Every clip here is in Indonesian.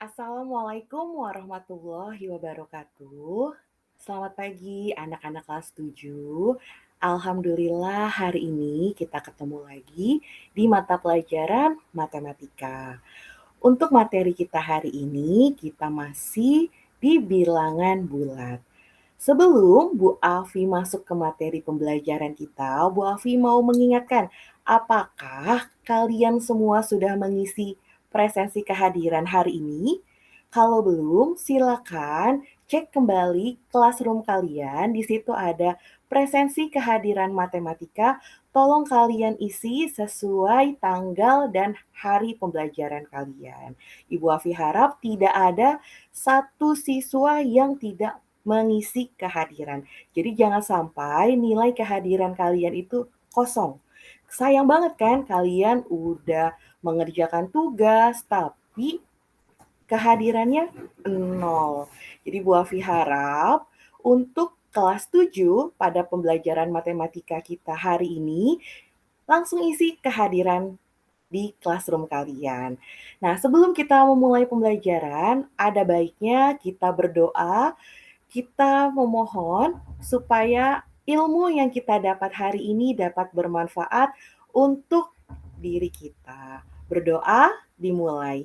Assalamualaikum warahmatullahi wabarakatuh. Selamat pagi anak-anak kelas 7. Alhamdulillah hari ini kita ketemu lagi di mata pelajaran matematika. Untuk materi kita hari ini kita masih di bilangan bulat. Sebelum Bu Alfi masuk ke materi pembelajaran kita, Bu Alfi mau mengingatkan, apakah kalian semua sudah mengisi presensi kehadiran hari ini? Kalau belum, silakan cek kembali classroom kalian. Di situ ada presensi kehadiran matematika. Tolong kalian isi sesuai tanggal dan hari pembelajaran kalian. Ibu Afi harap tidak ada satu siswa yang tidak mengisi kehadiran. Jadi jangan sampai nilai kehadiran kalian itu kosong. Sayang banget kan kalian udah mengerjakan tugas tapi kehadirannya nol. Jadi Bu Afi harap untuk kelas 7 pada pembelajaran matematika kita hari ini langsung isi kehadiran di classroom kalian. Nah, sebelum kita memulai pembelajaran, ada baiknya kita berdoa, kita memohon supaya ilmu yang kita dapat hari ini dapat bermanfaat untuk diri kita. Berdoa dimulai.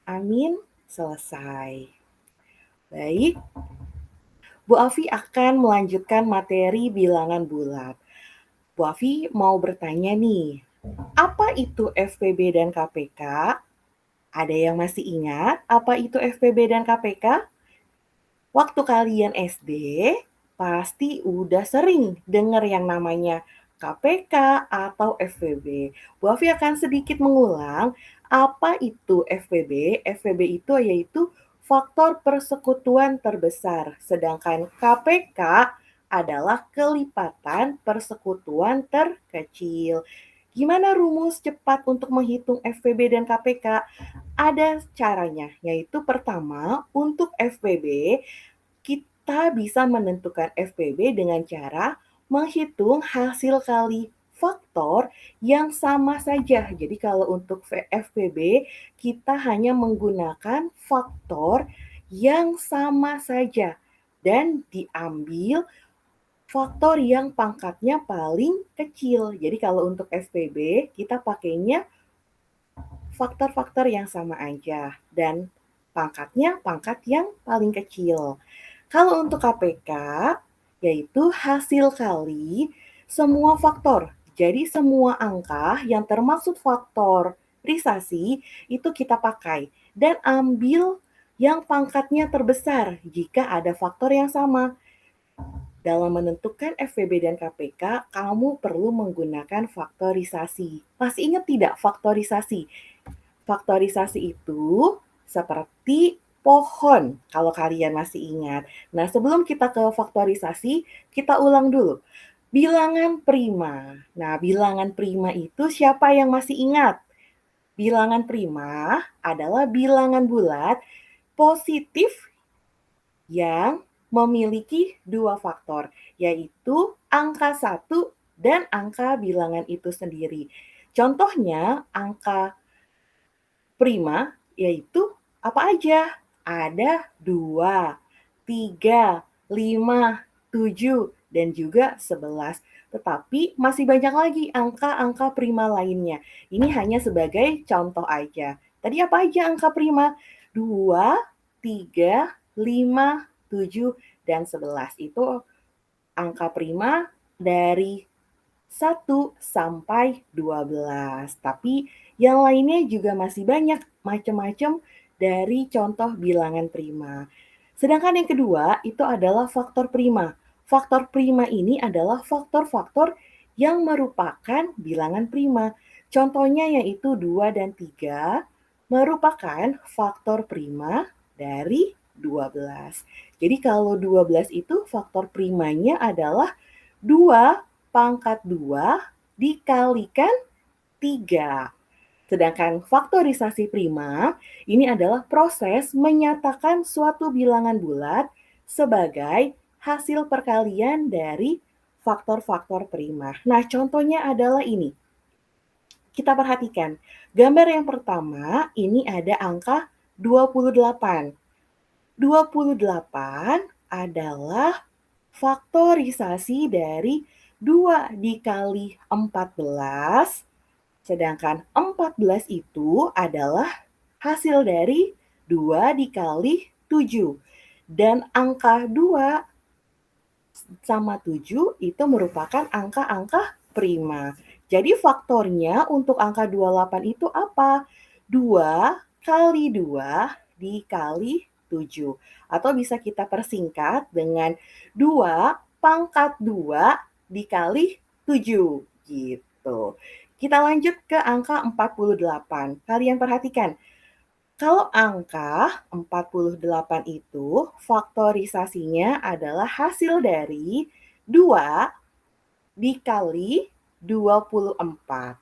Amin, selesai. Baik, Bu Afi akan melanjutkan materi bilangan bulat. Bu Afi mau bertanya nih, apa itu FPB dan KPK? Ada yang masih ingat apa itu FPB dan KPK? Waktu kalian SD, pasti udah sering dengar yang namanya KPK atau FPB. Bu Afi akan sedikit mengulang apa itu FPB. FPB itu yaitu faktor persekutuan terbesar, sedangkan KPK adalah kelipatan persekutuan terkecil. Gimana rumus cepat untuk menghitung FPB dan KPK? Ada caranya, yaitu pertama, untuk FPB kita bisa menentukan FPB dengan cara menghitung hasil kali faktor yang sama saja. Jadi kalau untuk FPB kita hanya menggunakan faktor yang sama saja dan diambil faktor yang pangkatnya paling kecil. Jadi kalau untuk FPB kita pakainya faktor-faktor yang sama aja dan pangkatnya pangkat yang paling kecil. Kalau untuk KPK, yaitu hasil kali semua faktor. Jadi semua angka yang termaksud faktor risasi itu kita pakai dan ambil yang pangkatnya terbesar jika ada faktor yang sama. Dalam menentukan FPB dan KPK, kamu perlu menggunakan faktorisasi. Masih ingat tidak faktorisasi? Faktorisasi itu seperti pohon, kalau kalian masih ingat. Nah, sebelum kita ke faktorisasi, kita ulang dulu. Bilangan prima. Nah, bilangan prima itu siapa yang masih ingat? Bilangan prima adalah bilangan bulat positif yang memiliki dua faktor, yaitu angka 1 dan angka bilangan itu sendiri. Contohnya, angka prima yaitu apa aja? Ada 2, 3, 5, 7, dan juga 11. Tetapi masih banyak lagi angka-angka prima lainnya. Ini hanya sebagai contoh aja. Tadi apa aja angka prima? 2, 3, 5, 7, dan 11. Itu angka prima dari 1 sampai 12. Tapi yang lainnya juga masih banyak macam-macam dari contoh bilangan prima. Sedangkan yang kedua itu adalah faktor prima. Faktor prima ini adalah faktor-faktor yang merupakan bilangan prima. Contohnya yaitu 2 dan 3 merupakan faktor prima dari 12. Jadi kalau 12 itu faktor primanya adalah 2 pangkat 2 dikalikan 3. Sedangkan faktorisasi prima ini adalah proses menyatakan suatu bilangan bulat sebagai hasil perkalian dari faktor-faktor prima. Nah, contohnya adalah ini. Kita perhatikan, gambar yang pertama ini ada angka 28. 28 adalah faktorisasi dari 2 dikali 14, sedangkan 14 itu adalah hasil dari 2 dikali 7. Dan angka 2 sama 7 itu merupakan angka-angka prima. Jadi faktornya untuk angka 28 itu apa? 2 kali 2 dikali 7. Atau bisa kita persingkat dengan 2 pangkat 2 dikali 7 gitu. Kita lanjut ke angka 48. Kalian perhatikan, kalau angka 48 itu faktorisasinya adalah hasil dari 2 dikali 24.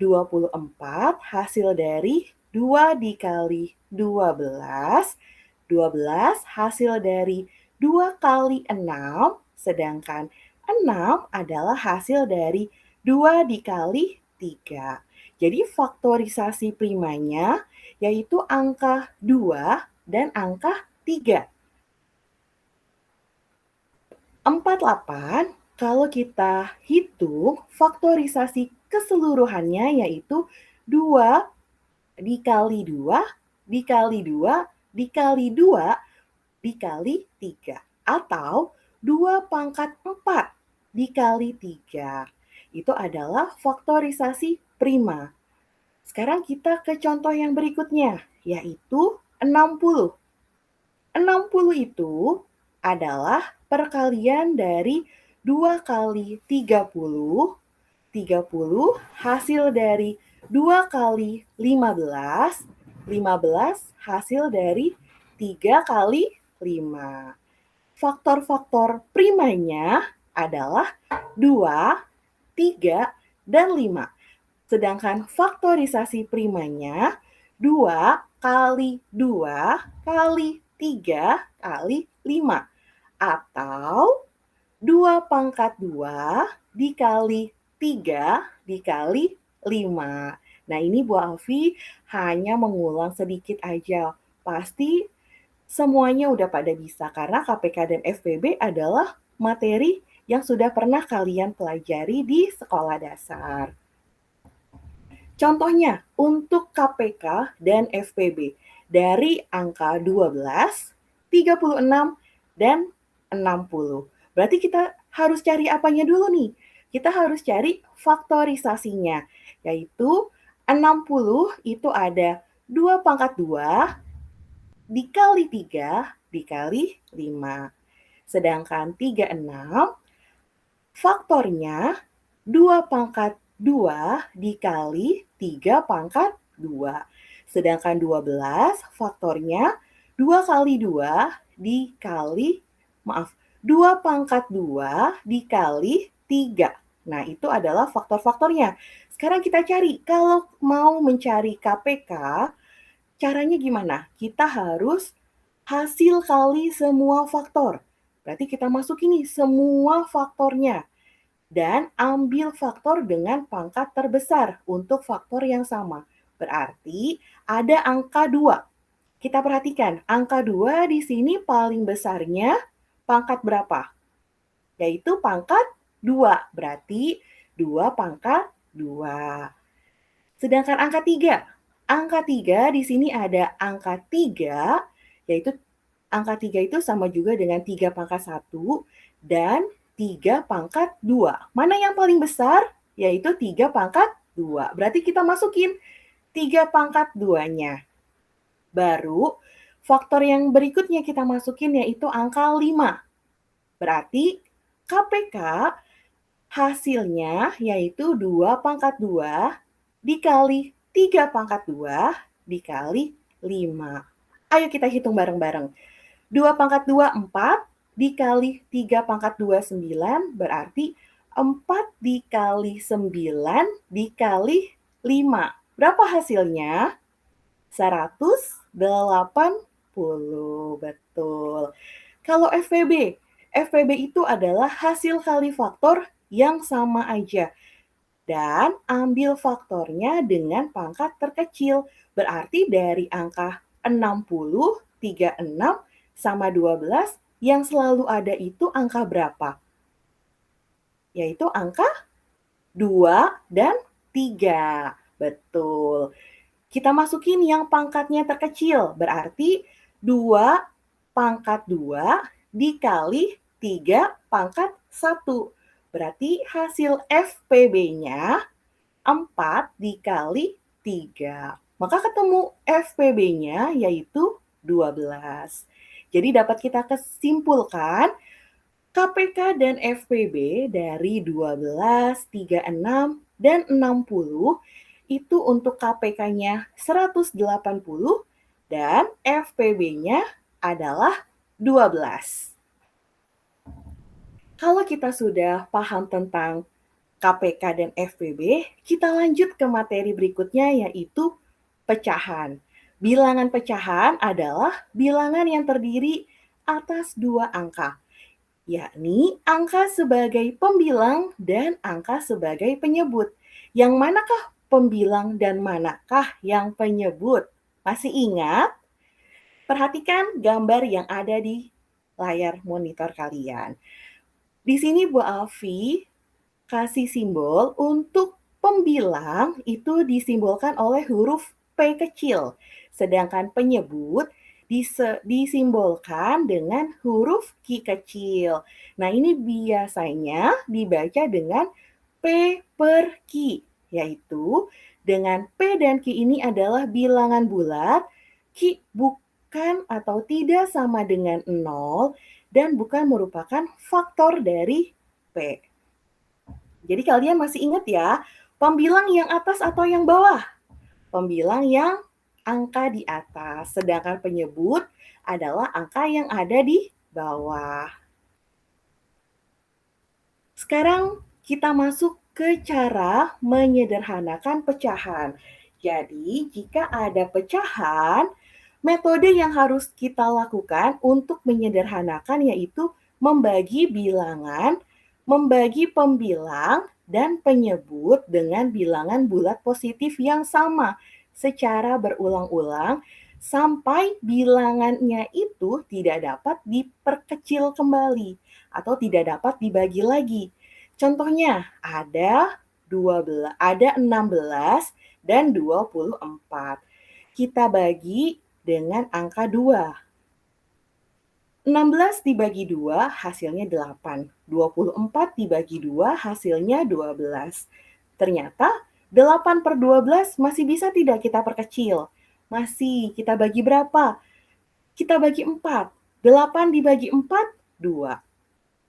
24 hasil dari 2 dikali 12. 12 hasil dari 2 kali 6, sedangkan 6 adalah hasil dari 2 dikali 3. Jadi faktorisasi primanya yaitu angka 2 dan angka 3. 48 kalau kita hitung faktorisasi keseluruhannya yaitu 2 dikali 2 dikali 2 dikali 2 dikali 3 atau 2 pangkat 4 dikali 3. Itu adalah faktorisasi prima. Sekarang kita ke contoh yang berikutnya, yaitu 60. 60 itu adalah perkalian dari 2 kali 30. 30 hasil dari 2 kali 15. 15 hasil dari 3 kali 5. Faktor-faktor primanya adalah 2, 3, dan 5. Sedangkan faktorisasi primanya 2 kali 2 kali 3 kali 5. Atau 2 pangkat 2 dikali 3 dikali 5. Nah, ini Bu Alfi hanya mengulang sedikit aja. Pasti semuanya udah pada bisa karena KPK dan FPB adalah materi yang sudah pernah kalian pelajari di sekolah dasar. Contohnya, untuk KPK dan FPB dari angka 12, 36, dan 60. Berarti kita harus cari apanya dulu nih? Kita harus cari faktorisasinya, yaitu 60 itu ada 2 pangkat 2 dikali 3 dikali 5. Sedangkan 36 faktornya 2 pangkat 2 dikali 3 pangkat 2. Sedangkan 12 faktornya 2 kali 2 dikali, 2 pangkat 2 dikali 3. Nah, itu adalah faktor-faktornya. Sekarang kita cari, kalau mau mencari KPK, caranya gimana? Kita harus hasil kali semua faktor. Berarti kita masukin nih semua faktornya dan ambil faktor dengan pangkat terbesar untuk faktor yang sama. Berarti ada angka 2. Kita perhatikan, angka 2 di sini paling besarnya pangkat berapa? Yaitu pangkat 2. Berarti 2 pangkat 2. Sedangkan angka 3. Angka 3 di sini ada angka 3, yaitu angka 3 itu sama juga dengan 3 pangkat 1 dan 3 pangkat 2. Mana yang paling besar? Yaitu 3 pangkat 2. Berarti kita masukin 3 pangkat 2-nya. Baru faktor yang berikutnya kita masukin yaitu angka 5. Berarti KPK hasilnya yaitu 2 pangkat 2 dikali 3 pangkat 2 dikali 5. Ayo kita hitung bareng-bareng. 2 pangkat 2, 4, dikali 3 pangkat 2, 9, berarti 4 dikali 9 dikali 5. Berapa hasilnya? 180, betul. Kalau FPB FPB itu adalah hasil kali faktor yang sama aja. Dan ambil faktornya dengan pangkat terkecil. Berarti dari angka 60, 36, sama 12, yang selalu ada itu angka berapa? Yaitu angka 2 dan 3. Betul. Kita masukin yang pangkatnya terkecil. Berarti 2 pangkat 2 dikali 3 pangkat 1. Berarti hasil FPB-nya 4 dikali 3. Maka ketemu FPB-nya yaitu 12. Jadi dapat kita kesimpulkan KPK dan FPB dari 12, 36, dan 60 itu untuk KPK-nya 180 dan FPB-nya adalah 12. Kalau kita sudah paham tentang KPK dan FPB, kita lanjut ke materi berikutnya yaitu pecahan. Bilangan pecahan adalah bilangan yang terdiri atas dua angka, yakni angka sebagai pembilang dan angka sebagai penyebut. Yang manakah pembilang dan manakah yang penyebut? Masih ingat? Perhatikan gambar yang ada di layar monitor kalian. Di sini Bu Alfi kasih simbol untuk pembilang itu disimbolkan oleh huruf P kecil, sedangkan penyebut disimbolkan dengan huruf Q kecil. Nah, ini biasanya dibaca dengan P per Q, yaitu dengan P dan Q ini adalah bilangan bulat, Q bukan atau tidak sama dengan 0, dan bukan merupakan faktor dari P. Jadi kalian masih ingat ya, pembilang yang atas atau yang bawah? Pembilang yang angka di atas, sedangkan penyebut adalah angka yang ada di bawah. Sekarang kita masuk ke cara menyederhanakan pecahan. Jadi, jika ada pecahan, metode yang harus kita lakukan untuk menyederhanakan yaitu membagi bilangan, membagi pembilang, dan penyebut dengan bilangan bulat positif yang sama secara berulang-ulang sampai bilangannya itu tidak dapat diperkecil kembali atau tidak dapat dibagi lagi. Contohnya ada 16 dan 24. Kita bagi dengan angka 2. 16 dibagi 2 hasilnya 8. 24 dibagi 2 hasilnya 12. Ternyata 8 per 12 masih bisa tidak kita perkecil? Masih. Kita bagi berapa? Kita bagi 4. 8 dibagi 4, 2.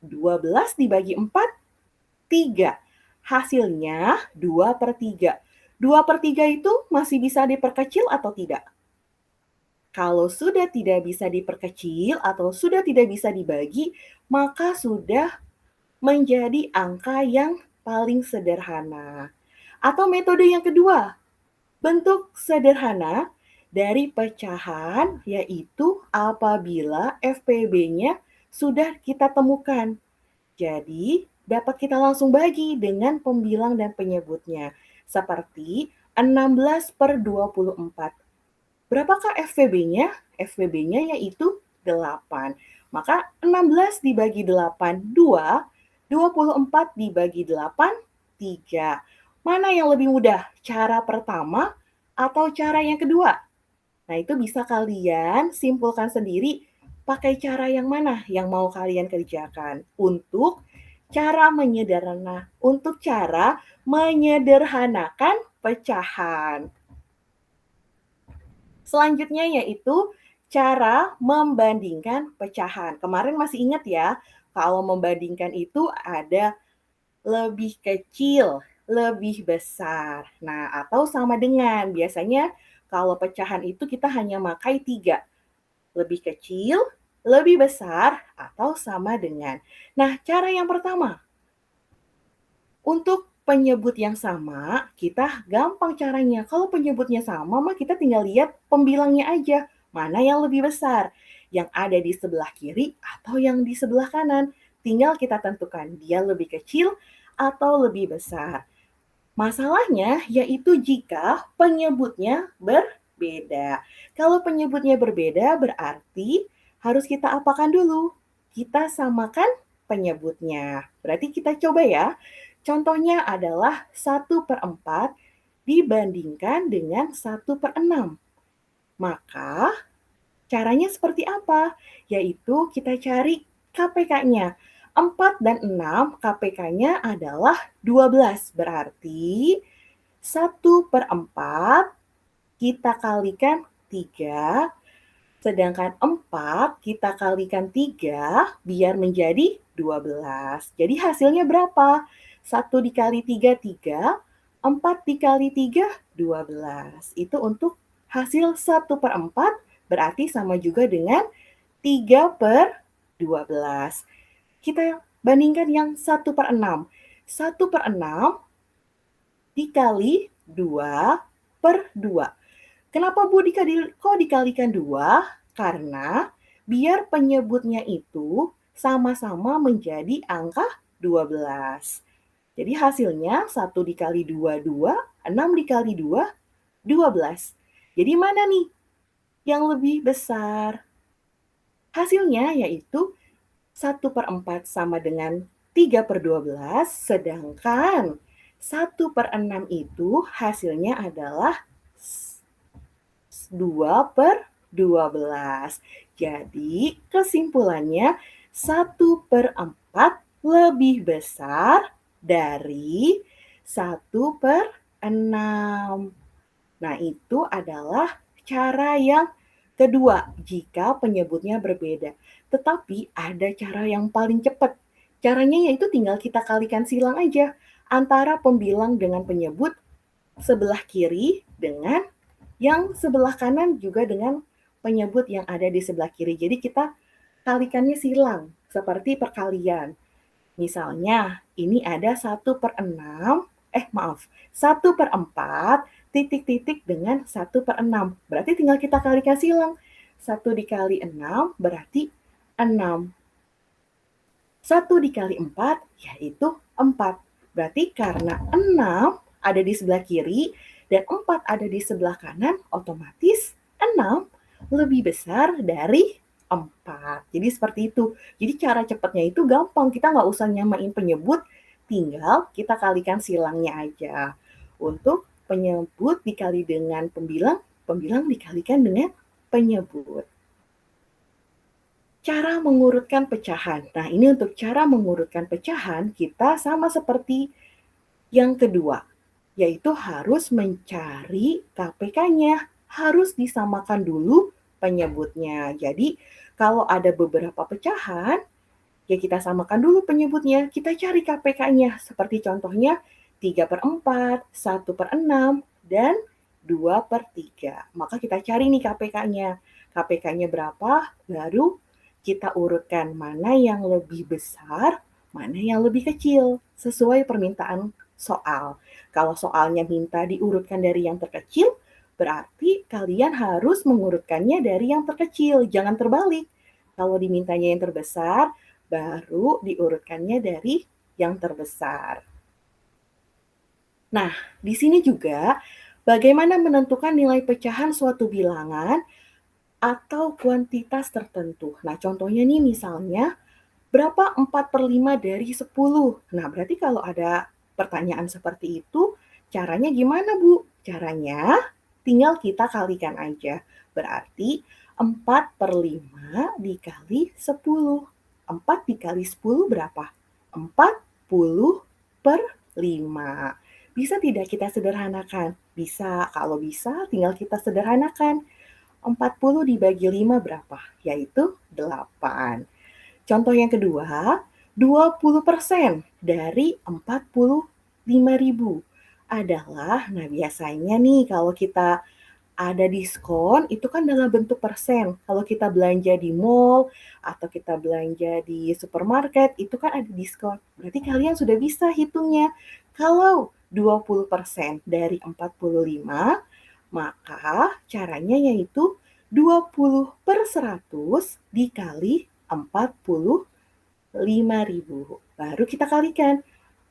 12 dibagi 4, 3. Hasilnya 2 per 3. 2 per 3 itu masih bisa diperkecil atau tidak? Kalau sudah tidak bisa diperkecil atau sudah tidak bisa dibagi, maka sudah menjadi angka yang paling sederhana. Atau metode yang kedua, bentuk sederhana dari pecahan yaitu apabila FPB-nya sudah kita temukan. Jadi, dapat kita langsung bagi dengan pembilang dan penyebutnya. Seperti 16 per 24. Berapakah FPB-nya? FPB-nya yaitu 8. Maka 16 dibagi 8, 2. 24 dibagi 8, 3. Mana yang lebih mudah? Cara pertama atau cara yang kedua? Nah, itu bisa kalian simpulkan sendiri pakai cara yang mana yang mau kalian kerjakan untuk cara menyederhanakan pecahan. Selanjutnya yaitu cara membandingkan pecahan. Kemarin masih ingat ya, kalau membandingkan itu ada lebih kecil, lebih besar. Nah, atau sama dengan, biasanya kalau pecahan itu kita hanya pakai 3. Lebih kecil, lebih besar, atau sama dengan. Nah, cara yang pertama, untuk penyebut yang sama, kita gampang caranya. Kalau penyebutnya sama, mah kita tinggal lihat pembilangnya aja. Mana yang lebih besar? yang ada di sebelah kiri atau yang di sebelah kanan. Tinggal kita tentukan dia lebih kecil atau lebih besar. Masalahnya yaitu jika penyebutnya berbeda. Kalau penyebutnya berbeda berarti harus kita apakan dulu? Kita samakan penyebutnya. Berarti kita coba ya. Contohnya adalah 1/4 dibandingkan dengan 1/6. Maka caranya seperti apa? Yaitu kita cari KPK-nya. 4 dan 6 KPK-nya adalah 12. Berarti 1/4 kita kalikan 3, sedangkan 4 kita kalikan 3 biar menjadi 12. Jadi hasilnya berapa? 1 dikali 3, 3. 4 dikali 3, 12. Itu untuk hasil 1/4 berarti sama juga dengan 3/12. Kita bandingkan yang 1/6. 1/6 dikali 2/2. Kenapa Bu kok dikalikan 2? Karena biar penyebutnya itu sama-sama menjadi angka 12. Jadi hasilnya 1 dikali 2, 2, 6 dikali 2, 12. Jadi mana nih yang lebih besar? Hasilnya yaitu 1/4 sama dengan 3/12, sedangkan 1/6 itu hasilnya adalah 2/12. Jadi kesimpulannya 1/4 lebih besar dari 1/6. Nah, itu adalah cara yang kedua jika penyebutnya berbeda. Tetapi ada cara yang paling cepat. Caranya yaitu tinggal kita kalikan silang aja antara pembilang dengan penyebut sebelah kiri dengan yang sebelah kanan juga dengan penyebut yang ada di sebelah kiri. Jadi kita kalikannya silang seperti perkalian. Misalnya ini ada 1/6, 1/4 titik-titik dengan 1/6. Berarti tinggal kita kalikan silang. 1 dikali 6 berarti 6. 1 dikali 4 yaitu 4. Berarti karena 6 ada di sebelah kiri dan 4 ada di sebelah kanan, otomatis 6 lebih besar dari 4. Jadi seperti itu. Jadi cara cepatnya itu gampang. Kita nggak usah nyamain penyebut, tinggal kita kalikan silangnya aja. Untuk penyebut dikali dengan pembilang, pembilang dikalikan dengan penyebut. Cara mengurutkan pecahan. Nah, ini untuk cara mengurutkan pecahan, kita sama seperti yang kedua, yaitu harus mencari KPK-nya. Harus disamakan dulu penyebutnya. Jadi, kalau ada beberapa pecahan, ya kita samakan dulu penyebutnya. Kita cari KPK-nya. Seperti contohnya 3/4, 1/6, dan 2/3. Maka kita cari nih KPK-nya. KPK-nya berapa, baru kita urutkan mana yang lebih besar, mana yang lebih kecil, sesuai permintaan soal. Kalau soalnya minta diurutkan dari yang terkecil, berarti kalian harus mengurutkannya dari yang terkecil, jangan terbalik. Kalau dimintanya yang terbesar, baru diurutkannya dari yang terbesar. Nah, di sini juga bagaimana menentukan nilai pecahan suatu bilangan atau kuantitas tertentu. Nah, contohnya nih misalnya, berapa 4/5 dari 10? Nah, berarti kalau ada pertanyaan seperti itu, caranya gimana, Bu? Caranya tinggal kita kalikan aja. Berarti 4/5 dikali 10. 4 dikali 10 berapa? 40/5. Bisa tidak kita sederhanakan? Bisa. Kalau bisa, tinggal kita sederhanakan. 40 dibagi 5 berapa? Yaitu 8. Contoh yang kedua, 20% dari 45.000 adalah, nah biasanya nih kalau kita ada diskon itu kan dalam bentuk persen. Kalau kita belanja di mall atau kita belanja di supermarket itu kan ada diskon. Berarti kalian sudah bisa hitungnya. Kalau 20% dari 45, maka caranya yaitu 20/100 dikali 45.000. Baru kita kalikan.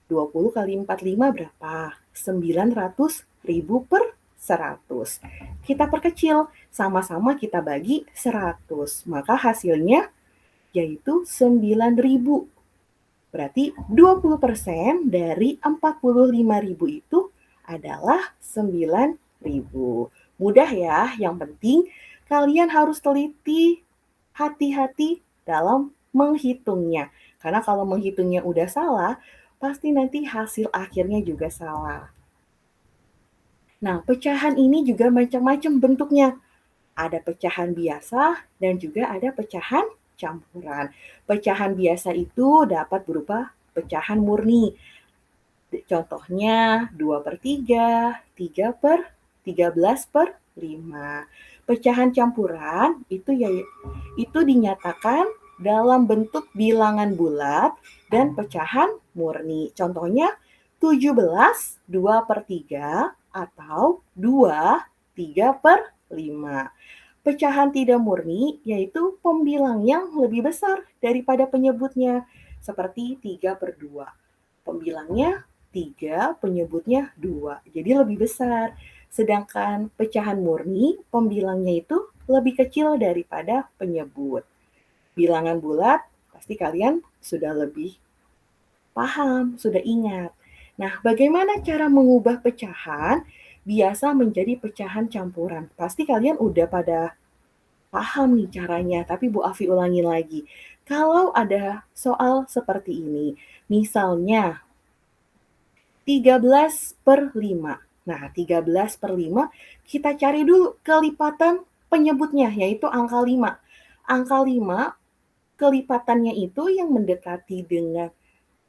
20 kali 45 berapa? 900.000 per 100. Kita perkecil, sama-sama kita bagi 100. Maka hasilnya yaitu 9.000. Berarti 20% dari 45.000 itu adalah 9.000. Mudah ya, yang penting kalian harus teliti, hati-hati dalam menghitungnya. Karena kalau menghitungnya udah salah, pasti nanti hasil akhirnya juga salah. Nah, pecahan ini juga macam-macam bentuknya. Ada pecahan biasa dan juga ada pecahan campuran. Pecahan biasa itu dapat berupa pecahan murni. Contohnya 2/3, 3/13/5. Pecahan campuran itu dinyatakan dalam bentuk bilangan bulat dan pecahan murni. Contohnya 17 2/3 atau 2 3/5. Pecahan tidak murni yaitu pembilang yang lebih besar daripada penyebutnya, seperti 3/2. Pembilangnya 3, penyebutnya 2, jadi lebih besar. Sedangkan pecahan murni, pembilangnya itu lebih kecil daripada penyebut. Bilangan bulat, pasti kalian sudah lebih paham, sudah ingat. Nah, bagaimana cara mengubah pecahan biasa menjadi pecahan campuran? Pasti kalian udah pada paham nih caranya, tapi Bu Afi ulangi lagi. Kalau ada soal seperti ini, misalnya 13/5. Nah, 13/5 kita cari dulu kelipatan penyebutnya, yaitu angka 5. Angka 5 kelipatannya itu yang mendekati dengan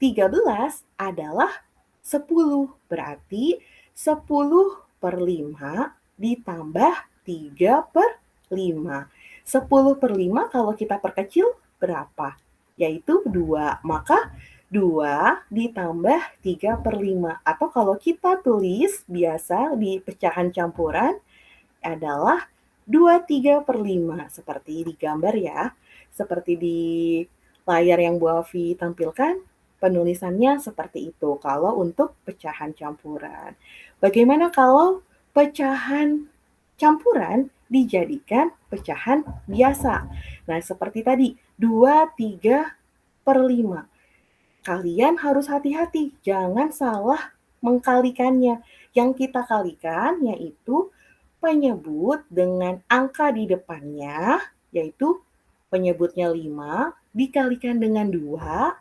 13 adalah 10. Berarti 10/5 ditambah 3/5. 10/5 kalau kita perkecil berapa? Yaitu 2. Maka 2 ditambah 3/5. Atau kalau kita tulis biasa di pecahan campuran adalah 23/5. Seperti di gambar ya. Seperti di layar yang Bu Afi tampilkan, penulisannya seperti itu kalau untuk pecahan campuran. Bagaimana kalau pecahan campuran dijadikan pecahan biasa? Nah, seperti tadi, 2 3/5. Kalian harus hati-hati, jangan salah mengkalikannya. Yang kita kalikan yaitu penyebut dengan angka di depannya, yaitu penyebutnya 5 dikalikan dengan 2,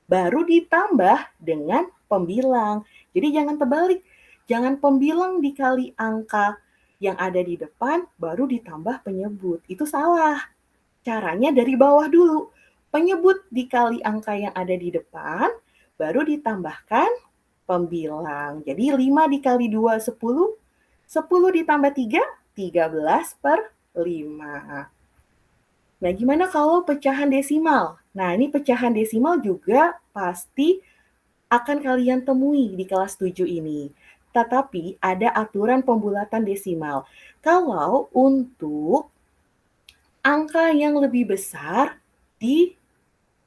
baru ditambah dengan pembilang. Jadi jangan terbalik, jangan pembilang dikali angka yang ada di depan, baru ditambah penyebut. Itu salah. Caranya dari bawah dulu. Penyebut dikali angka yang ada di depan, baru ditambahkan pembilang. Jadi 5 dikali 2, 10. 10 ditambah 3, 13/5. Nah, gimana kalau pecahan desimal? Nah, ini pecahan desimal juga pasti akan kalian temui di kelas 7 ini. Tetapi ada aturan pembulatan desimal. Kalau untuk angka yang lebih besar di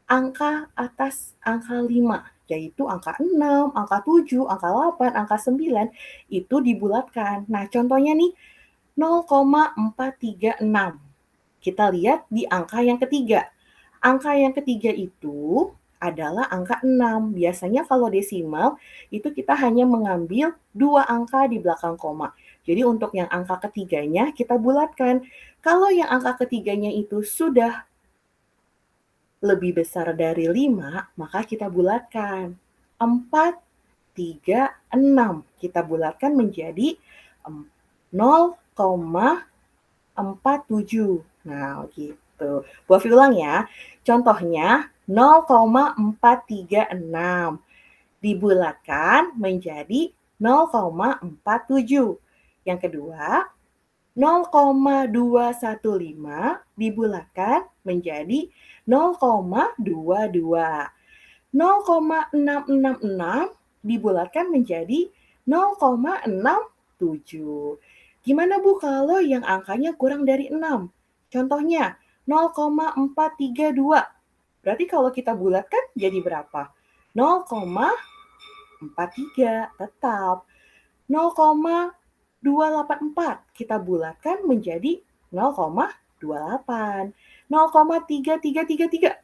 angka atas angka 5, yaitu angka 6, angka 7, angka 8, angka 9, itu dibulatkan. Nah, contohnya nih 0,436. Kita lihat di angka yang ketiga. Angka yang ketiga itu adalah angka 6. Biasanya kalau desimal itu kita hanya mengambil 2 angka di belakang koma. Jadi untuk yang angka ketiganya kita bulatkan. Kalau yang angka ketiganya itu sudah lebih besar dari 5, maka kita bulatkan. 4, 3, 6. Kita bulatkan menjadi 0,47. Nah, gitu. Bu Afi ulang ya. Contohnya 0,436 dibulatkan menjadi 0,47. Yang kedua, 0,215 dibulatkan menjadi 0,22. 0,666 dibulatkan menjadi 0,67. Gimana Bu kalau yang angkanya kurang dari 6? Contohnya 0,432. Berarti kalau kita bulatkan jadi berapa? 0,43 tetap. 0,284 kita bulatkan menjadi 0,28. 0,3333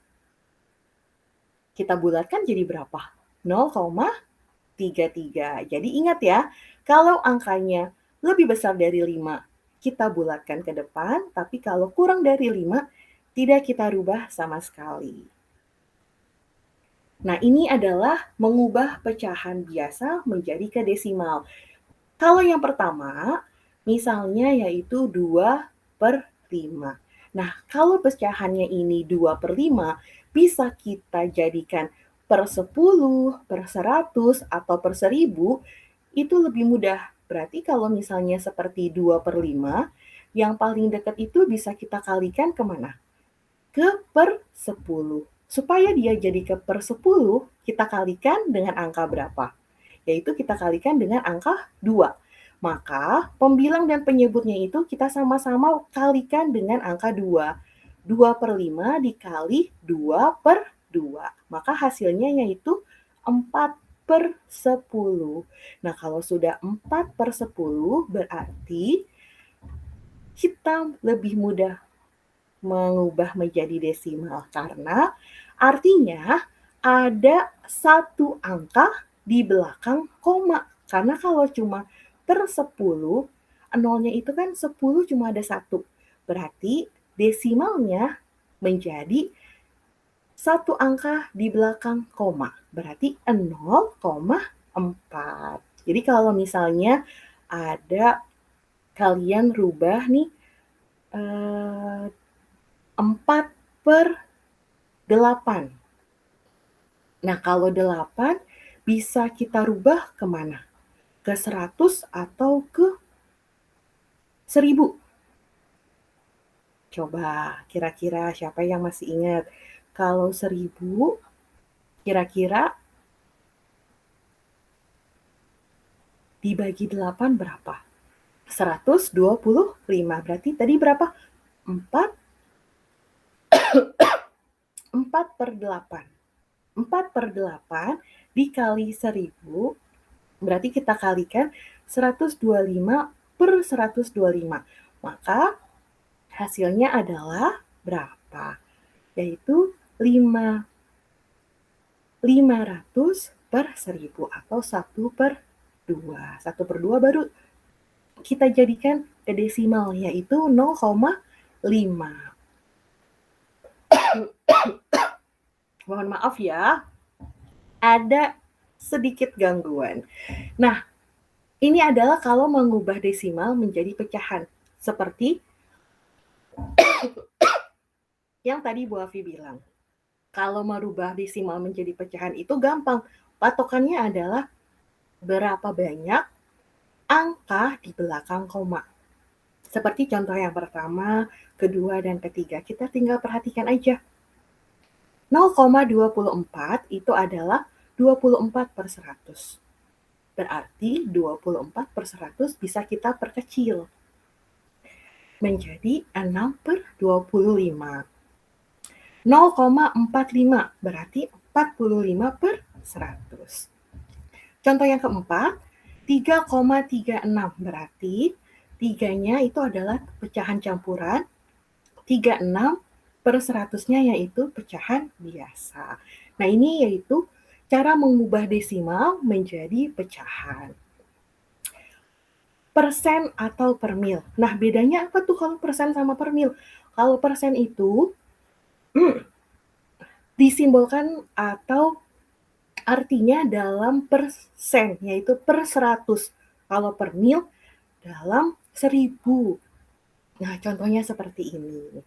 kita bulatkan jadi berapa? 0,33. Jadi ingat ya, kalau angkanya lebih besar dari 5, kita bulatkan ke depan, tapi kalau kurang dari 5, tidak kita rubah sama sekali. Nah, ini adalah mengubah pecahan biasa menjadi ke desimal. Kalau yang pertama, misalnya yaitu 2/5. Nah, kalau pecahannya ini 2/5, bisa kita jadikan per 10, per 100, atau per 1000, itu lebih mudah. Berarti kalau misalnya seperti 2/5, yang paling dekat itu bisa kita kalikan kemana? Ke per 10. Supaya dia jadi ke per 10, kita kalikan dengan angka berapa? Yaitu kita kalikan dengan angka 2. Maka pembilang dan penyebutnya itu kita sama-sama kalikan dengan angka 2. 2/5 dikali 2/2. Maka hasilnya yaitu 4/10. Nah, kalau sudah 4/10 berarti kita lebih mudah mengubah menjadi desimal karena artinya ada satu angka di belakang koma. Karena kalau cuma per 10, nolnya itu kan 10 cuma ada satu. Berarti desimalnya menjadi satu angka di belakang koma. Berarti 0,4. Jadi kalau misalnya ada kalian rubah nih 4/8. Nah, kalau 8 bisa kita rubah kemana? Ke 100 atau ke 1000? Coba kira-kira siapa yang masih ingat? Kalau 1000 kira-kira dibagi 8 berapa? 125. Berarti tadi berapa? 4 4/8. 4/8 dikali 1000, berarti kita kalikan 125 per 125. Maka hasilnya adalah berapa? Yaitu 500 per 1000 atau 1/2. 1/2 baru kita jadikan ke desimal yaitu 0,5. Mohon maaf ya, ada sedikit gangguan. Nah, ini adalah kalau mengubah desimal menjadi pecahan. Seperti yang tadi Bu Afi bilang. Kalau merubah desimal menjadi pecahan itu gampang. Patokannya adalah berapa banyak angka di belakang koma. Seperti contoh yang pertama, kedua, dan ketiga. Kita tinggal perhatikan aja. 0,24 itu /24. Berarti 24/100 bisa kita perkecil menjadi 6/25. 0,45 berarti 45/100. Contoh yang keempat, 3,36 berarti 3-nya itu adalah pecahan campuran, 36/100-nya yaitu pecahan biasa. Nah, ini yaitu cara mengubah desimal menjadi pecahan. Persen atau per mil. Nah, bedanya apa tuh kalau persen sama per mil? Kalau persen itu disimbolkan atau artinya dalam persen, yaitu per 100. Kalau per mil dalam 1000. Nah, contohnya seperti ini.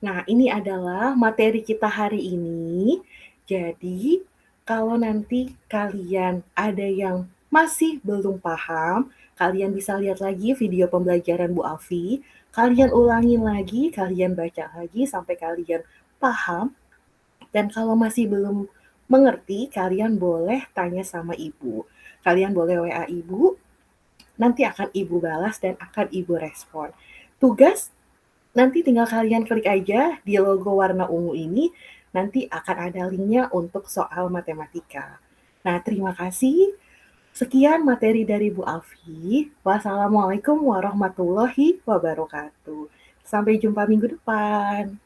Nah, ini adalah materi kita hari ini. Jadi, kalau nanti kalian ada yang masih belum paham, kalian bisa lihat lagi video pembelajaran Bu Afi. Kalian ulangin lagi, kalian baca lagi sampai kalian paham. Dan kalau masih belum mengerti, kalian boleh tanya sama ibu. Kalian boleh WA ibu nanti akan Ibu balas dan akan Ibu respon. Tugas nanti tinggal kalian klik aja di logo warna ungu ini, nanti akan ada linknya untuk soal matematika. Nah, terima kasih. Sekian materi dari Bu Alfi. Wassalamualaikum warahmatullahi wabarakatuh. Sampai jumpa minggu depan.